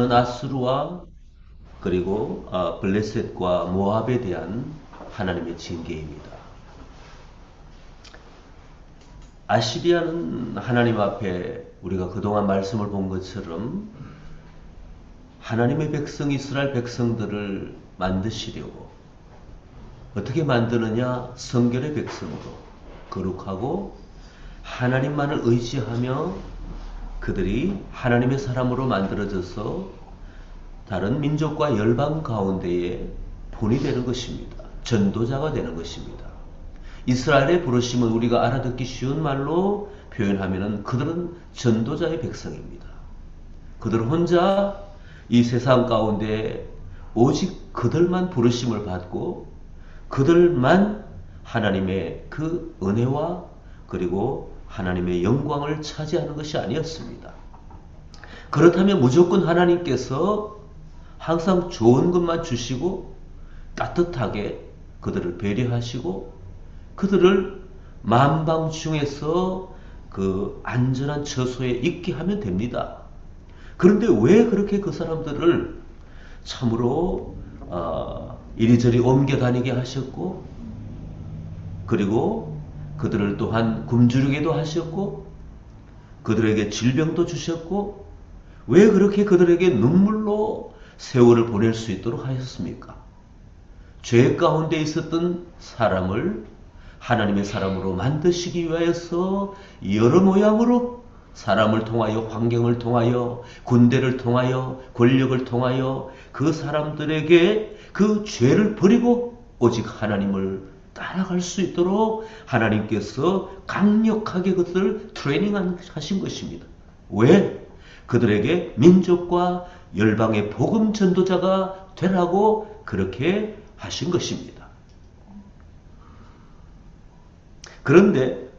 부르심은 아수르와 그리고 블레셋과 모압에 대한 하나님의 징계입니다. 아시리아는 하나님 앞에 우리가 그동안 말씀을 본 것처럼 하나님의 백성 이스라엘 백성들을 만드시려고 어떻게 만드느냐? 성결의 백성으로 거룩하고 하나님만을 의지하며 그들이 하나님의 사람으로 만들어져서 다른 민족과 열방 가운데에 본이 되는 것입니다. 전도자가 되는 것입니다. 이스라엘의 부르심은 우리가 알아듣기 쉬운 말로 표현하면 그들은 전도자의 백성입니다. 그들은 혼자 이 세상 가운데 오직 그들만 부르심을 받고 그들만 하나님의 그 은혜와 그리고 하나님의 영광을 차지하는 것이 아니었습니다. 그렇다면 무조건 하나님께서 항상 좋은 것만 주시고 따뜻하게 그들을 배려하시고 그들을 만방중에서 그 안전한 처소에 있게 하면 됩니다. 그런데 왜 그렇게 그 사람들을 참으로 이리저리 옮겨 다니게 하셨고 그리고 그들을 또한 굶주리게도 하셨고 그들에게 질병도 주셨고 왜 그렇게 그들에게 눈물로 세월을 보낼 수 있도록 하셨습니까? 죄 가운데 있었던 사람을 하나님의 사람으로 만드시기 위하여서 여러 모양으로 사람을 통하여 환경을 통하여 군대를 통하여 권력을 통하여 그 사람들에게 그 죄를 버리고 오직 하나님을 따라갈 수 있도록 하나님께서 강력하게 그들을 트레이닝 하신 것입니다. 왜? 그들에게 민족과 열방의 복음 전도자가 되라고 그렇게 하신 것입니다. 그런데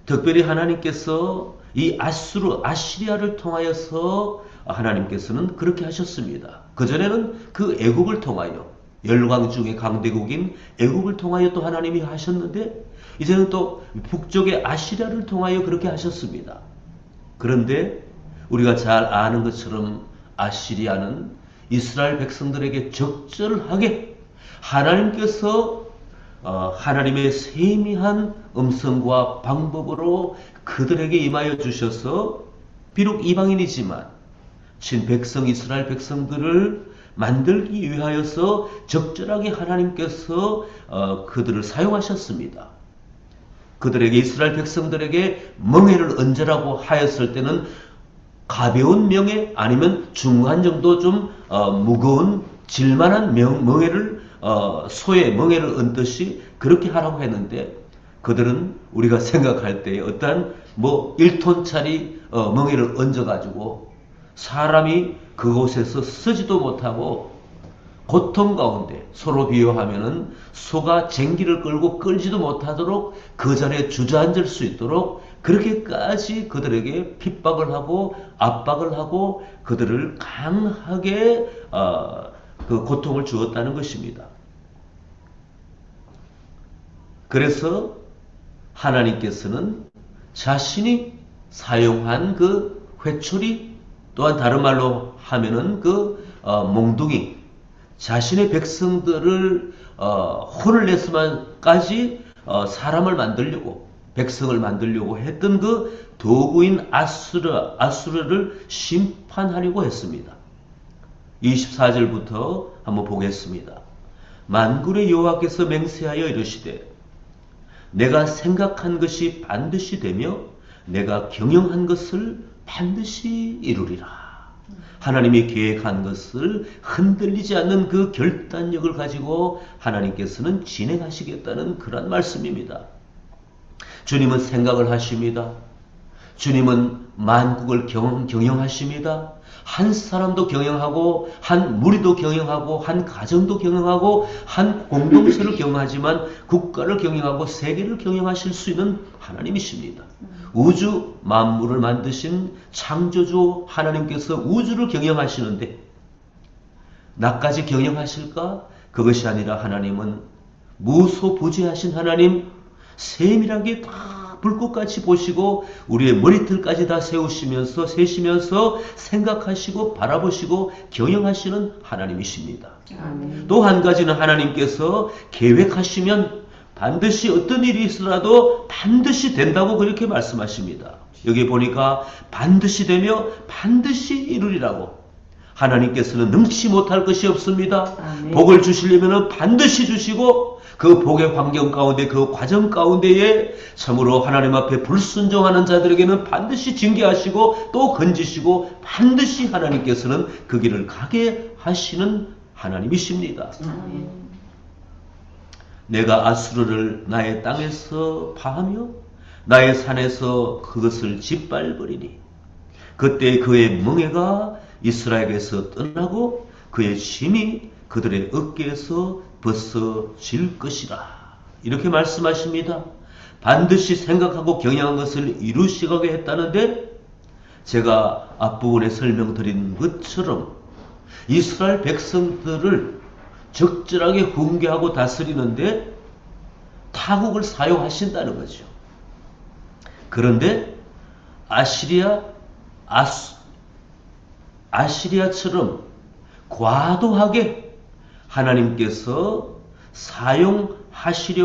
특별히 하나님께서 이 아시리아를 통하여서 하나님께서는 그렇게 하셨습니다. 그전에는 그 애국을 통하여 열강 중의 강대국인 애국을 통하여 또 하나님이 하셨는데 이제는 또 북쪽의 아시리아를 통하여 그렇게 하셨습니다. 그런데 우리가 잘 아는 것처럼 아시리아는 이스라엘 백성들에게 적절하게 하나님께서 하나님의 세미한 음성과 방법으로 그들에게 임하여 주셔서 비록 이방인이지만 친백성 이스라엘 백성들을 만들기 위하여서 적절하게 하나님께서 그들을 사용하셨습니다. 그들에게 이스라엘 백성들에게 멍에를 얹으라고 하였을 때는 가벼운 멍에 아니면 중간 정도 좀 무거운 질만한 멍에를 소의 멍에를 얹듯이 그렇게 하라고 했는데 그들은 우리가 생각할 때 어떠한 1톤짜리 멍에를 얹어가지고 사람이 그곳에서 쓰지도 못하고 고통 가운데 서로 비유하면은 소가 쟁기를 끌고 끌지도 못하도록 그 자리에 주저앉을 수 있도록 그렇게까지 그들에게 핍박을 하고 압박을 하고 그들을 강하게 그 고통을 주었다는 것입니다. 그래서 하나님께서는 자신이 사용한 그 회초리 또한 다른 말로 하면은 그 몽둥이 자신의 백성들을 혼을 내서만까지 사람을 만들려고 백성을 만들려고 했던 그 도구인 아수르를 심판하려고 했습니다. 24절부터 한번 보겠습니다. 만군의 여호와께서 맹세하여 이르시되 내가 생각한 것이 반드시 되며 내가 경영한 것을 반드시 이루리라. 하나님이 계획한 것을 흔들리지 않는 그 결단력을 가지고 하나님께서는 진행하시겠다는 그런 말씀입니다. 주님은 생각을 하십니다. 주님은 만국을 경영하십니다. 한 사람도 경영하고 한 무리도 경영하고 한 가정도 경영하고 한 공동체를 경영하지만 국가를 경영하고 세계를 경영하실 수 있는 하나님이십니다. 우주 만물을 만드신 창조주 하나님께서 우주를 경영하시는데 나까지 경영하실까? 그것이 아니라 하나님은 무소부재하신 하나님, 세밀하게 다 불꽃같이 보시고 우리의 머리털까지 다 세시면서 생각하시고 바라보시고 경영하시는 하나님이십니다. 또 한 가지는 하나님께서 계획하시면 반드시 어떤 일이 있으라도 반드시 된다고 그렇게 말씀하십니다. 여기 보니까 반드시 되며 반드시 이루리라고. 하나님께서는 능치 못할 것이 없습니다. 복을 주시려면 반드시 주시고 그 복의 환경 가운데 그 과정 가운데에 참으로 하나님 앞에 불순종하는 자들에게는 반드시 징계하시고 또 건지시고 반드시 하나님께서는 그 길을 가게 하시는 하나님이십니다. 내가 아수르를 나의 땅에서 파하며 나의 산에서 그것을 짓밟으리니 그때 그의 멍에가 이스라엘에서 떠나고 그의 짐이 그들의 어깨에서 벗어질 것이라. 이렇게 말씀하십니다. 반드시 생각하고 경영한 것을 이루시게 했다는데 제가 앞부분에 설명드린 것처럼 이스라엘 백성들을 적절하게 훈계하고 다스리는데 타국을 사용하신다는 거죠. 그런데 아시리아처럼 과도하게 하나님께서 사용하시려고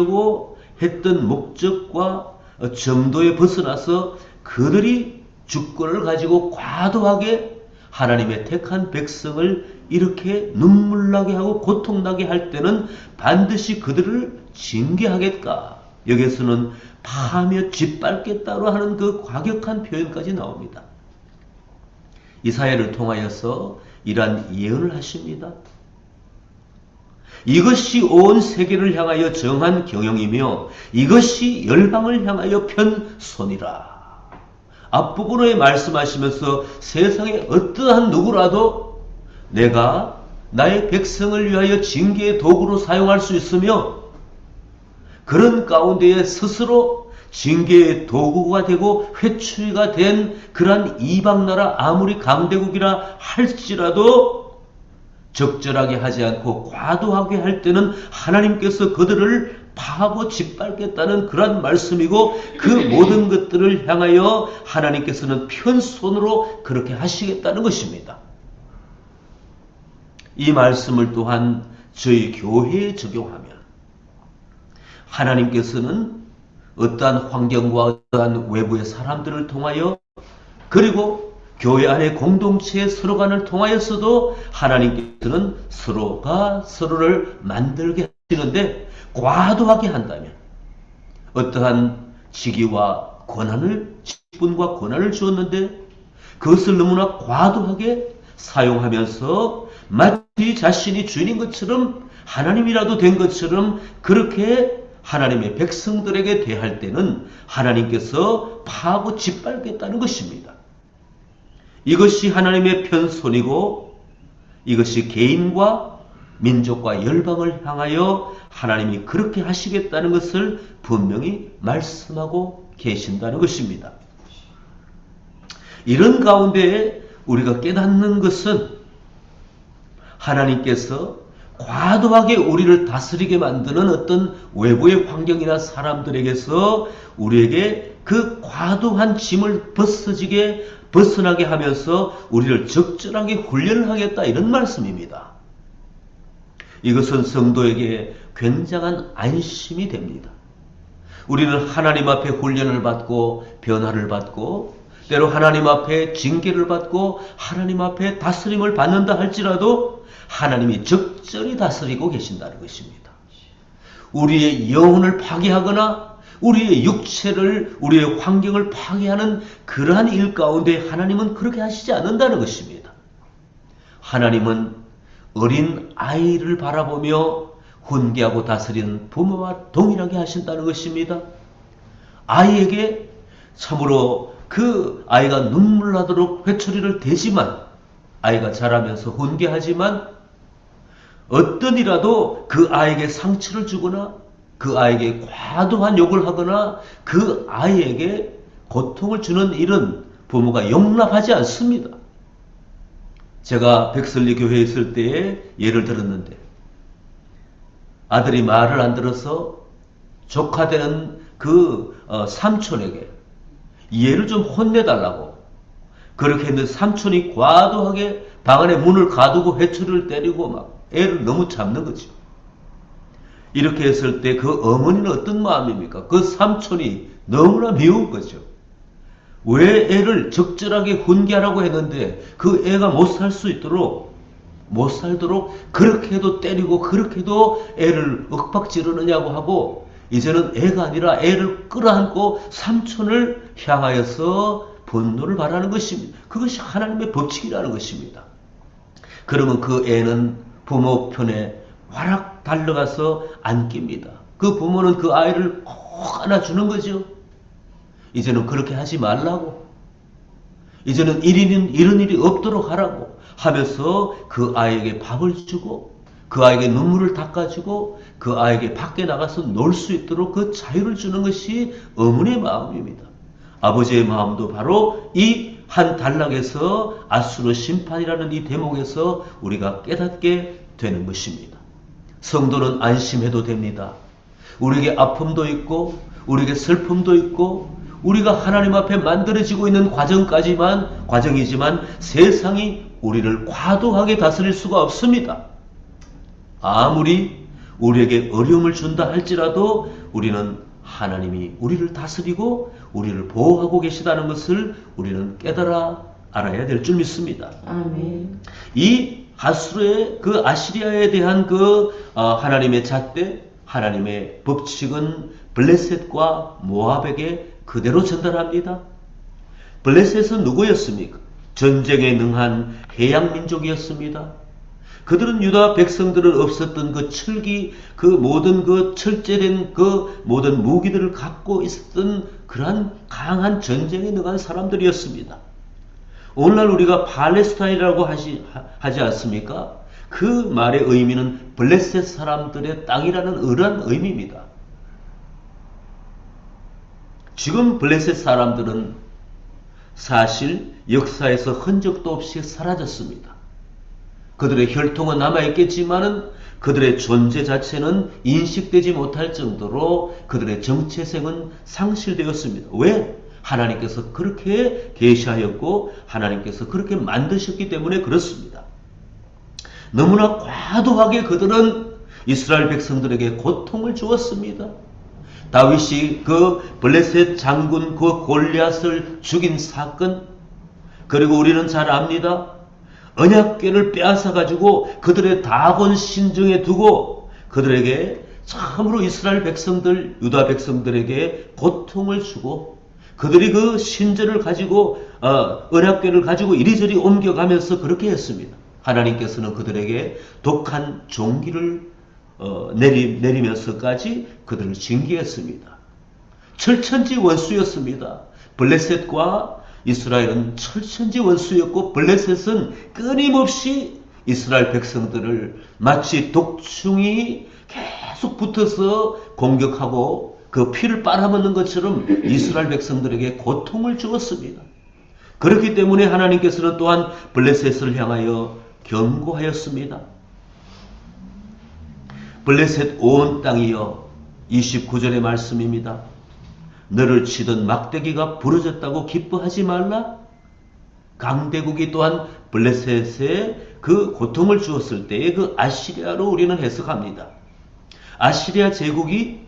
했던 목적과 점도에 벗어나서 그들이 주권을 가지고 과도하게 하나님의 택한 백성을 이렇게 눈물나게 하고 고통나게 할 때는 반드시 그들을 징계하겠다. 여기에서는 파하며 짓밟겠다로 하는 그 과격한 표현까지 나옵니다. 이사야를 통하여서 이러한 예언을 하십니다. 이것이 온 세계를 향하여 정한 경영이며 이것이 열방을 향하여 편 손이라. 앞부분에 말씀하시면서 세상의 어떠한 누구라도 내가 나의 백성을 위하여 징계의 도구로 사용할 수 있으며 그런 가운데에 스스로 징계의 도구가 되고 회초리가 된 그러한 이방나라 아무리 강대국이라 할지라도 적절하게 하지 않고 과도하게 할 때는 하나님께서 그들을 파하고 짓밟겠다는 그런 말씀이고 그 모든 것들을 향하여 하나님께서는 편손으로 그렇게 하시겠다는 것입니다. 이 말씀을 또한 저희 교회에 적용하면 하나님께서는 어떠한 환경과 어떠한 외부의 사람들을 통하여 그리고 교회 안의 공동체의 서로 간을 통하여서도 하나님께서는 서로가 서로를 만들게 하시는데 과도하게 한다면 어떠한 직위와 권한을 직분과 권한을 주었는데 그것을 너무나 과도하게 사용하면서 마치 자신이 주인인 것처럼 하나님이라도 된 것처럼 그렇게 하나님의 백성들에게 대할 때는 하나님께서 파하고 짓밟겠다는 것입니다. 이것이 하나님의 편손이고 이것이 개인과 민족과 열방을 향하여 하나님이 그렇게 하시겠다는 것을 분명히 말씀하고 계신다는 것입니다. 이런 가운데 우리가 깨닫는 것은 하나님께서 과도하게 우리를 다스리게 만드는 어떤 외부의 환경이나 사람들에게서 우리에게 그 과도한 짐을 벗어나게 하면서 우리를 적절하게 훈련을 하겠다 이런 말씀입니다. 이것은 성도에게 굉장한 안심이 됩니다. 우리는 하나님 앞에 훈련을 받고 변화를 받고 때로 하나님 앞에 징계를 받고 하나님 앞에 다스림을 받는다 할지라도 하나님이 적절히 다스리고 계신다는 것입니다. 우리의 영혼을 파괴하거나 우리의 육체를 우리의 환경을 파괴하는 그러한 일 가운데 하나님은 그렇게 하시지 않는다는 것입니다. 하나님은 어린 아이를 바라보며 훈계하고 다스리는 부모와 동일하게 하신다는 것입니다. 아이에게 참으로 그 아이가 눈물 나도록 회초리를 대지만 아이가 자라면서 훈계하지만 어떤 이라도 그 아이에게 상처를 주거나 그 아이에게 과도한 욕을 하거나 그 아이에게 고통을 주는 일은 부모가 용납하지 않습니다. 제가 백설리 교회에 있을 때에 예를 들었는데 아들이 말을 안 들어서 조카되는 삼촌에게 얘를 좀 혼내달라고 그렇게 했는데 삼촌이 과도하게 방 안에 문을 가두고 회초리를 때리고 막 애를 너무 잡는 거죠. 이렇게 했을 때 그 어머니는 어떤 마음입니까? 그 삼촌이 너무나 미운 거죠. 왜 애를 적절하게 훈계하라고 했는데 그 애가 못 살도록 그렇게도 때리고 그렇게도 애를 윽박지르느냐고 하고 이제는 애가 아니라 애를 끌어안고 삼촌을 향하여서 분노를 바라는 것입니다. 그것이 하나님의 법칙이라는 것입니다. 그러면 그 애는 부모 편에 와락 달려가서 안깁니다. 그 부모는 그 아이를 꼭 안아주는 거죠. 이제는 그렇게 하지 말라고. 이제는 이런 일이 없도록 하라고 하면서 그 아이에게 밥을 주고 그 아이에게 눈물을 닦아주고 그 아이에게 밖에 나가서 놀 수 있도록 그 자유를 주는 것이 어머니의 마음입니다. 아버지의 마음도 바로 이 한 단락에서 아수르 심판이라는 이 대목에서 우리가 깨닫게 되는 것입니다. 성도는 안심해도 됩니다. 우리에게 아픔도 있고 우리에게 슬픔도 있고 우리가 하나님 앞에 만들어지고 있는 과정이지만 세상이 우리를 과도하게 다스릴 수가 없습니다. 아무리 우리에게 어려움을 준다 할지라도 우리는 하나님이 우리를 다스리고 우리를 보호하고 계시다는 것을 우리는 깨달아 알아야 될 줄 믿습니다. 아멘. 이 아수르의 그 아시리아에 대한 하나님의 잣대, 하나님의 법칙은 블레셋과 모압에게 그대로 전달합니다. 블레셋은 누구였습니까? 전쟁에 능한 해양 민족이었습니다. 그들은 유다 백성들은 없었던 그 철기, 그 모든 그 철제된 그 모든 무기들을 갖고 있었던 그러한 강한 전쟁에 능한 사람들이었습니다. 오늘날 우리가 팔레스타인이라고 하지 않습니까? 그 말의 의미는 블레셋 사람들의 땅이라는 그런 의미입니다. 지금 블레셋 사람들은 사실 역사에서 흔적도 없이 사라졌습니다. 그들의 혈통은 남아있겠지만은 그들의 존재 자체는 인식되지 못할 정도로 그들의 정체성은 상실되었습니다. 왜? 하나님께서 그렇게 계시하였고 하나님께서 그렇게 만드셨기 때문에 그렇습니다. 너무나 과도하게 그들은 이스라엘 백성들에게 고통을 주었습니다. 다윗이 그 블레셋 장군 그 골리앗을 죽인 사건, 그리고 우리는 잘 압니다. 언약궤를 빼앗아 가지고 그들의 다곤 신정에 두고 그들에게 참으로 이스라엘 백성들, 유다 백성들에게 고통을 주고 그들이 그 신전을 가지고 언약궤를 가지고 이리저리 옮겨가면서 그렇게 했습니다. 하나님께서는 그들에게 독한 종기를 내리면서까지 그들을 징계했습니다. 철천지 원수였습니다. 블레셋과 이스라엘은 철천지 원수였고 블레셋은 끊임없이 이스라엘 백성들을 마치 독충이 계속 붙어서 공격하고 그 피를 빨아먹는 것처럼 이스라엘 백성들에게 고통을 주었습니다. 그렇기 때문에 하나님께서는 또한 블레셋을 향하여 경고하였습니다. 블레셋 온 땅이여, 29절의 말씀입니다. 너를 치던 막대기가 부러졌다고 기뻐하지 말라. 강대국이 또한 블레셋에 그 고통을 주었을 때의 그 아시리아로 우리는 해석합니다. 아시리아 제국이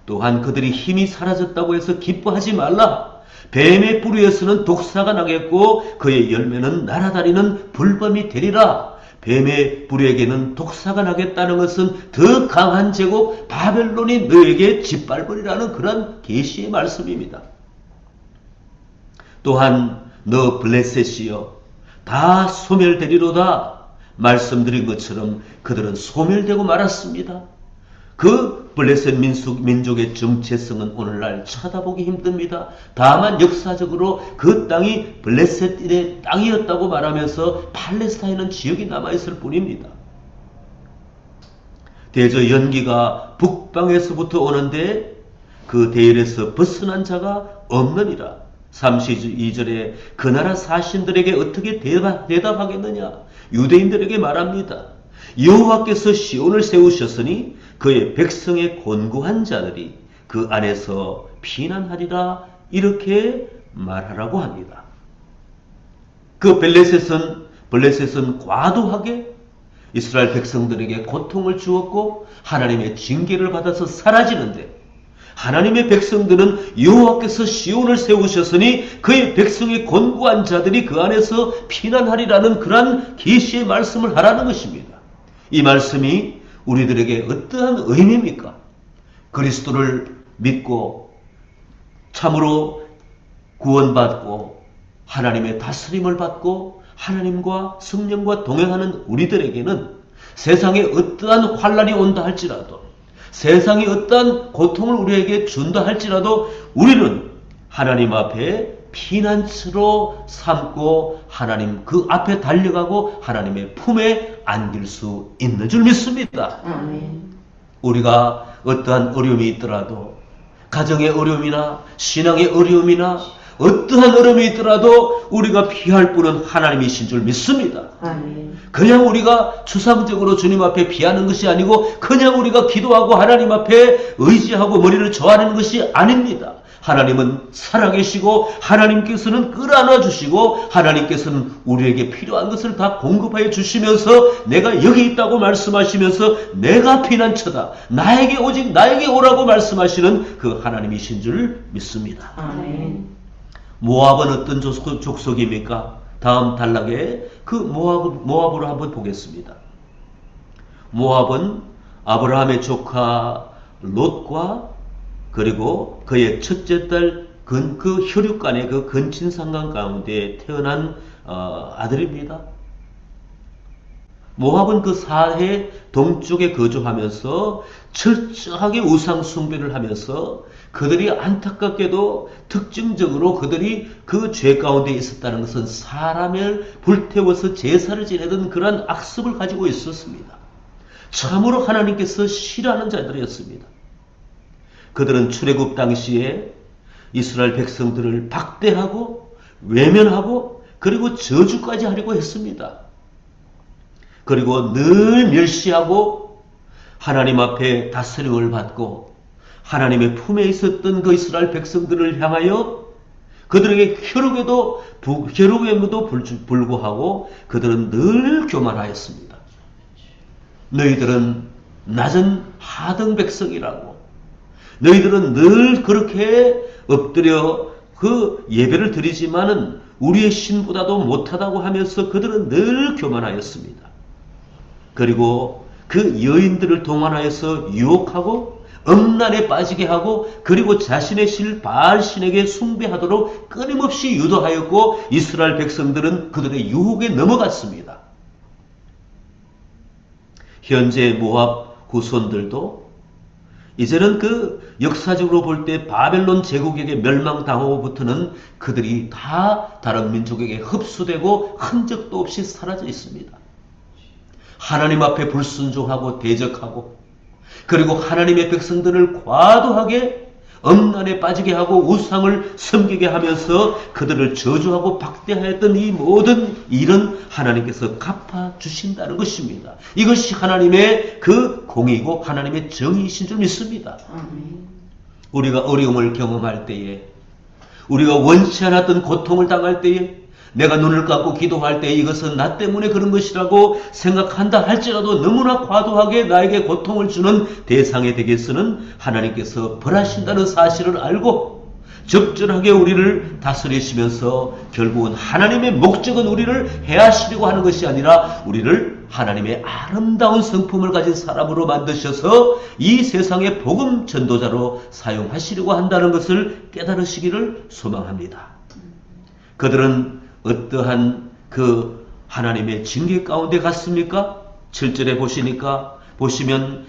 또한 그들이 힘이 사라졌다고 해서 기뻐하지 말라. 뱀의 뿌리에서는 독사가 나겠고 그의 열매는 날아다니는 불범이 되리라. 뱀의 뿌리에게는 독사가 나겠다는 것은 더 강한 제국 바벨론이 너에게 짓밟으리라는 그런 계시의 말씀입니다. 또한 너 블레셋이여 다 소멸되리로다 말씀드린 것처럼 그들은 소멸되고 말았습니다. 그 블레셋 민족의 정체성은 오늘날 쳐다보기 힘듭니다. 다만 역사적으로 그 땅이 블레셋의 땅이었다고 말하면서 팔레스타인은 지역이 남아있을 뿐입니다. 대저 연기가 북방에서부터 오는데 그 대열에서 벗어난 자가 없느니라. 32절에 그 나라 사신들에게 어떻게 대답하겠느냐? 유대인들에게 말합니다. 여호와께서 시온을 세우셨으니 그의 백성의 곤고한 자들이 그 안에서 피난하리라 이렇게 말하라고 합니다. 그 블레셋은 과도하게 이스라엘 백성들에게 고통을 주었고 하나님의 징계를 받아서 사라지는데, 하나님의 백성들은 여호와께서 시온을 세우셨으니 그의 백성의 곤고한 자들이 그 안에서 피난하리라는 그러한 계시의 말씀을 하라는 것입니다. 이 말씀이 우리들에게 어떠한 의미입니까? 그리스도를 믿고 참으로 구원받고 하나님의 다스림을 받고 하나님과 성령과 동행하는 우리들에게는 세상에 어떠한 환난이 온다 할지라도, 세상이 어떠한 고통을 우리에게 준다 할지라도 우리는 하나님 앞에 피난처로 삼고 하나님 그 앞에 달려가고 하나님의 품에 안길 수 있는 줄 믿습니다. 우리가 어떠한 어려움이 있더라도, 가정의 어려움이나 신앙의 어려움이나 어떠한 어려움이 있더라도 우리가 피할 분은 하나님이신 줄 믿습니다. 그냥 우리가 추상적으로 주님 앞에 피하는 것이 아니고 그냥 우리가 기도하고 하나님 앞에 의지하고 머리를 조아리는 것이 아닙니다. 하나님은 살아계시고 하나님께서는 끌어안아 주시고 하나님께서는 우리에게 필요한 것을 다 공급하여 주시면서 내가 여기 있다고 말씀하시면서 내가 피난처다, 나에게 오직 나에게 오라고 말씀하시는 그 하나님이신 줄 믿습니다. 아멘. 모압은 어떤 족속입니까? 다음 단락에 그 모압으로 한번 보겠습니다. 모압은 아브라함의 조카 롯과 그리고 그의 첫째 딸 그 혈육간의 그 근친상간 가운데 태어난 아들입니다. 모압은 그 사해 동쪽에 거주하면서 철저하게 우상 숭배를 하면서 그들이 안타깝게도 특징적으로 그들이 그 죄 가운데 있었다는 것은 사람을 불태워서 제사를 지내던 그러한 악습을 가지고 있었습니다. 참으로 하나님께서 싫어하는 자들이었습니다. 그들은 출애굽 당시에 이스라엘 백성들을 박대하고 외면하고 그리고 저주까지 하려고 했습니다. 그리고 늘 멸시하고 하나님 앞에 다스림을 받고 하나님의 품에 있었던 그 이스라엘 백성들을 향하여 그들에게 혈육에도 불구하고 그들은 늘 교만하였습니다. 너희들은 낮은 하등 백성이라고, 너희들은 늘 그렇게 엎드려 그 예배를 드리지만은 우리의 신보다도 못하다고 하면서 그들은 늘 교만하였습니다. 그리고 그 여인들을 동원하여서 유혹하고 음란에 빠지게 하고 그리고 자신의 신 바알신에게 숭배하도록 끊임없이 유도하였고 이스라엘 백성들은 그들의 유혹에 넘어갔습니다. 현재 모압 후손들도 이제는 그 역사적으로 볼 때 바벨론 제국에게 멸망당하고부터는 그들이 다 다른 민족에게 흡수되고 흔적도 없이 사라져 있습니다. 하나님 앞에 불순종하고 대적하고 그리고 하나님의 백성들을 과도하게 음란에 빠지게 하고 우상을 섬기게 하면서 그들을 저주하고 박대하였던 이 모든 일은 하나님께서 갚아주신다는 것입니다. 이것이 하나님의 그 공의고 하나님의 정의이신 줄 믿습니다. 우리가 어려움을 경험할 때에, 우리가 원치 않았던 고통을 당할 때에, 내가 눈을 감고 기도할 때 이것은 나 때문에 그런 것이라고 생각한다 할지라도 너무나 과도하게 나에게 고통을 주는 대상에 대해서는 하나님께서 벌하신다는 사실을 알고 적절하게 우리를 다스리시면서 결국은 하나님의 목적은 우리를 해하시려고 하는 것이 아니라 우리를 하나님의 아름다운 성품을 가진 사람으로 만드셔서 이 세상의 복음 전도자로 사용하시려고 한다는 것을 깨달으시기를 소망합니다. 그들은 어떠한 그 하나님의 징계 가운데 갔습니까? 7절에 보시면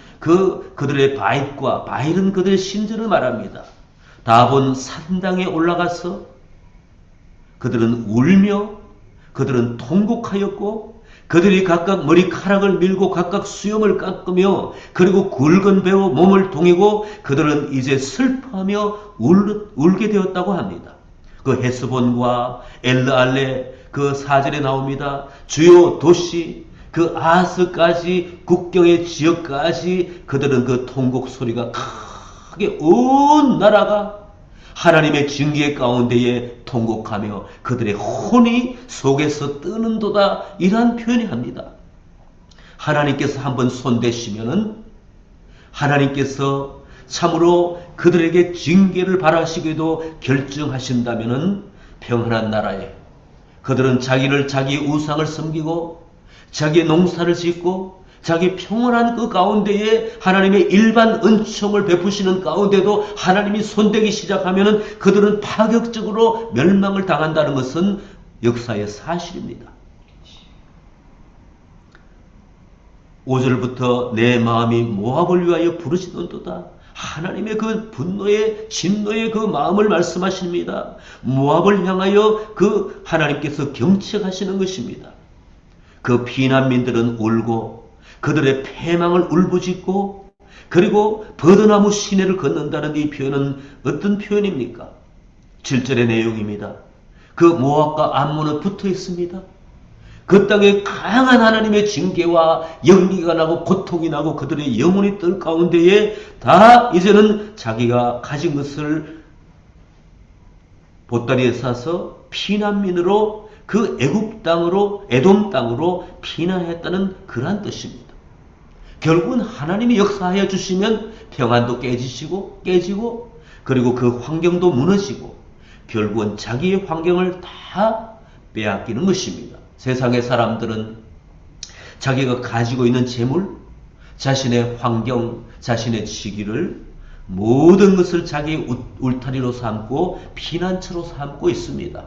그들의 바일은 그들의 신전을 말합니다. 다본 산당에 올라가서 그들은 울며 그들은 통곡하였고 그들이 각각 머리카락을 밀고 각각 수염을 깎으며 그리고 굵은 배로 몸을 동이고 그들은 이제 슬퍼하며 울게 되었다고 합니다. 그 헤스본과 엘르알레 그 4절에 나옵니다. 주요 도시 그 아하스까지 국경의 지역까지 그들은 그 통곡 소리가 하게 온 나라가 하나님의 징계 가운데에 통곡하며 그들의 혼이 속에서 뜨는도다, 이러한 표현이 합니다. 하나님께서 한번 손대시면은 하나님께서 참으로 그들에게 징계를 바라시기도 결정하신다면은 평안한 나라에 그들은 자기 우상을 섬기고 자기 농사를 짓고 자기 평온한 그 가운데에 하나님의 일반 은총을 베푸시는 가운데도 하나님이 손대기 시작하면은 그들은 파격적으로 멸망을 당한다는 것은 역사의 사실입니다. 5절부터 내 마음이 모압을 위하여 부르짖는도다. 하나님의 그 분노의 진노의 그 마음을 말씀하십니다. 모압을 향하여 그 하나님께서 경책하시는 것입니다. 그 피난민들은 울고 그들의 패망을 울부짖고 그리고 버드나무 시내를 걷는다는 이 표현은 어떤 표현입니까? 7절의 내용입니다. 그 모압과 암몬은 붙어 있습니다. 그 땅에 강한 하나님의 징계와 연기가 나고 고통이 나고 그들의 영혼이 뜰 가운데에 다 이제는 자기가 가진 것을 보따리에 싸서 피난민으로 그 애굽 땅으로 에돔 땅으로 피난했다는 그러한 뜻입니다. 결국은 하나님이 역사하여 주시면 평안도 깨지고 그리고 그 환경도 무너지고 결국은 자기의 환경을 다 빼앗기는 것입니다. 세상의 사람들은 자기가 가지고 있는 재물, 자신의 환경, 자신의 직위를 모든 것을 자기의 울타리로 삼고 피난처로 삼고 있습니다.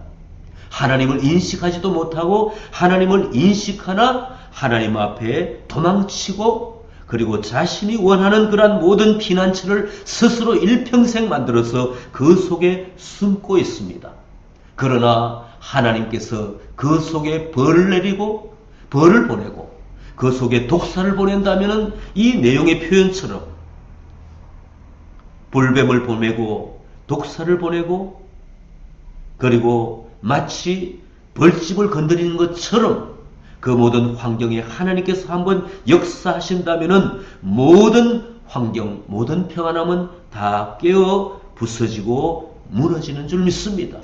하나님을 인식하지도 못하고 하나님을 인식하나 하나님 앞에 도망치고 그리고 자신이 원하는 그러한 모든 피난처를 스스로 일평생 만들어서 그 속에 숨고 있습니다. 그러나 하나님께서 그 속에 벌을 내리고 벌을 보내고 그 속에 독사를 보낸다면 이 내용의 표현처럼 불뱀을 보내고 독사를 보내고 그리고 마치 벌집을 건드리는 것처럼 그 모든 환경에 하나님께서 한번 역사하신다면 모든 환경, 모든 평안함은 다 깨어 부서지고 무너지는 줄 믿습니다.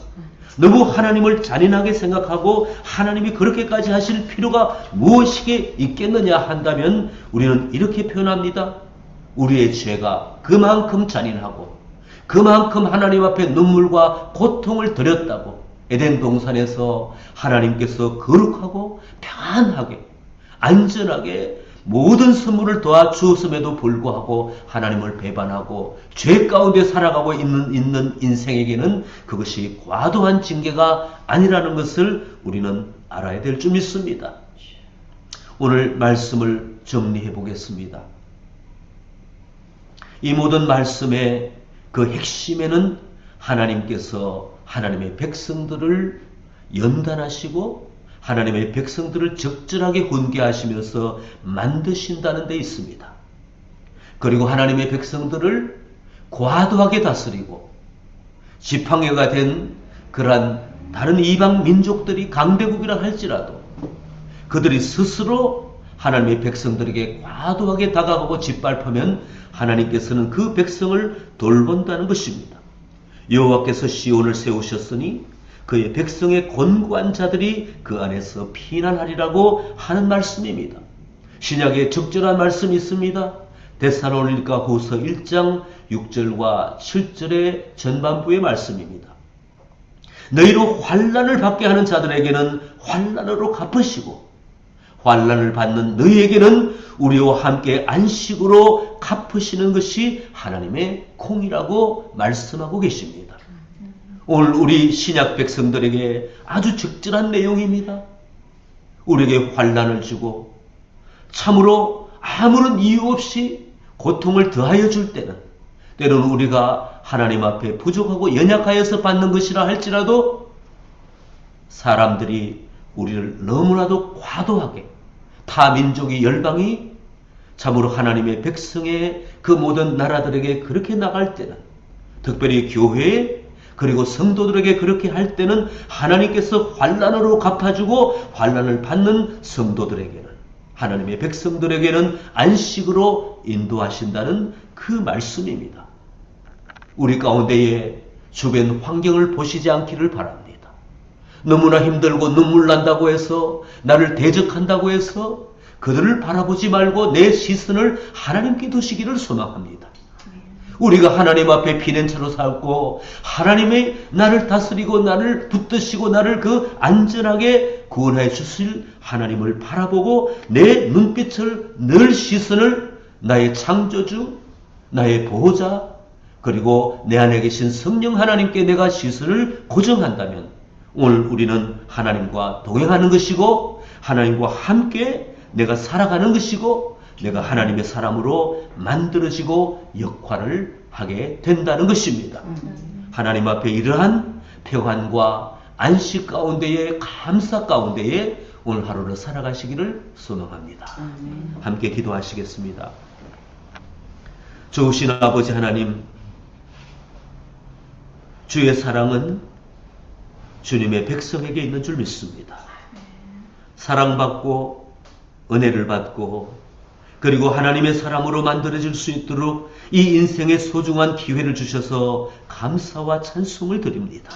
너무 하나님을 잔인하게 생각하고 하나님이 그렇게까지 하실 필요가 무엇이 있겠느냐 한다면 우리는 이렇게 표현합니다. 우리의 죄가 그만큼 잔인하고 그만큼 하나님 앞에 눈물과 고통을 드렸다고 에덴 동산에서 하나님께서 거룩하고 평안하게 안전하게 모든 선물을 도와주었음에도 불구하고 하나님을 배반하고 죄 가운데 살아가고 있는 인생에게는 그것이 과도한 징계가 아니라는 것을 우리는 알아야 될 줄 믿습니다. 오늘 말씀을 정리해 보겠습니다. 이 모든 말씀의 그 핵심에는 하나님께서 하나님의 백성들을 연단하시고 하나님의 백성들을 적절하게 훈계하시면서 만드신다는 데 있습니다. 그리고 하나님의 백성들을 과도하게 다스리고 지팡이가 된 그러한 다른 이방 민족들이 강대국이라 할지라도 그들이 스스로 하나님의 백성들에게 과도하게 다가가고 짓밟으면 하나님께서는 그 백성을 돌본다는 것입니다. 여호와께서 시온을 세우셨으니 그의 백성의 권고한 자들이 그 안에서 피난하리라고 하는 말씀입니다. 신약에 적절한 말씀이 있습니다. 데살로니가 후서 1장 6절과 7절의 전반부의 말씀입니다. 너희로 환난을 받게 하는 자들에게는 환난으로 갚으시고 환난을 받는 너희에게는 우리와 함께 안식으로 갚으시는 것이 하나님의 공이라고 말씀하고 계십니다. 오늘 우리 신약 백성들에게 아주 적절한 내용입니다. 우리에게 환난을 주고 참으로 아무런 이유 없이 고통을 더하여 줄 때는 때로는 우리가 하나님 앞에 부족하고 연약하여서 받는 것이라 할지라도 사람들이 우리를 너무나도 과도하게 타민족의 열방이 참으로 하나님의 백성의 그 모든 나라들에게 그렇게 나갈 때는 특별히 교회에 그리고 성도들에게 그렇게 할 때는 하나님께서 환난으로 갚아주고 환난을 받는 성도들에게는 하나님의 백성들에게는 안식으로 인도하신다는 그 말씀입니다. 우리 가운데에 주변 환경을 보시지 않기를 바랍니다. 너무나 힘들고 눈물 난다고 해서, 나를 대적한다고 해서 그들을 바라보지 말고 내 시선을 하나님께 두시기를 소망합니다. 우리가 하나님 앞에 피난처로 살고 하나님의 나를 다스리고 나를 붙드시고 나를 그 안전하게 구원해 주실 하나님을 바라보고 내 눈빛을, 늘 시선을 나의 창조주, 나의 보호자, 그리고 내 안에 계신 성령 하나님께 내가 시선을 고정한다면 오늘 우리는 하나님과 동행하는 것이고 하나님과 함께 내가 살아가는 것이고 내가 하나님의 사람으로 만들어지고 역할을 하게 된다는 것입니다. 하나님 앞에 이러한 평안과 안식 가운데에, 감사 가운데에 오늘 하루를 살아가시기를 소망합니다. 함께 기도하시겠습니다. 좋으신 아버지 하나님, 주의 사랑은 주님의 백성에게 있는 줄 믿습니다. 사랑받고 은혜를 받고 그리고 하나님의 사람으로 만들어질 수 있도록 이 인생의 소중한 기회를 주셔서 감사와 찬송을 드립니다.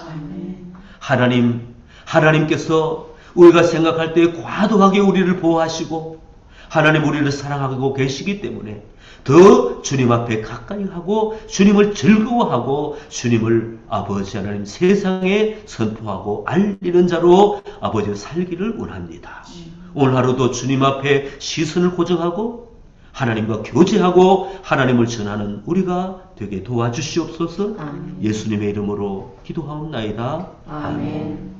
하나님께서 우리가 생각할 때 과도하게 우리를 보호하시고 하나님 우리를 사랑하고 계시기 때문에 더 주님 앞에 가까이 하고 주님을 즐거워하고 주님을 아버지 하나님 세상에 선포하고 알리는 자로 아버지 살기를 원합니다. 오늘 하루도 주님 앞에 시선을 고정하고 하나님과 교제하고 하나님을 전하는 우리가 되게 도와주시옵소서. 예수님의 이름으로 기도하옵나이다. 아멘.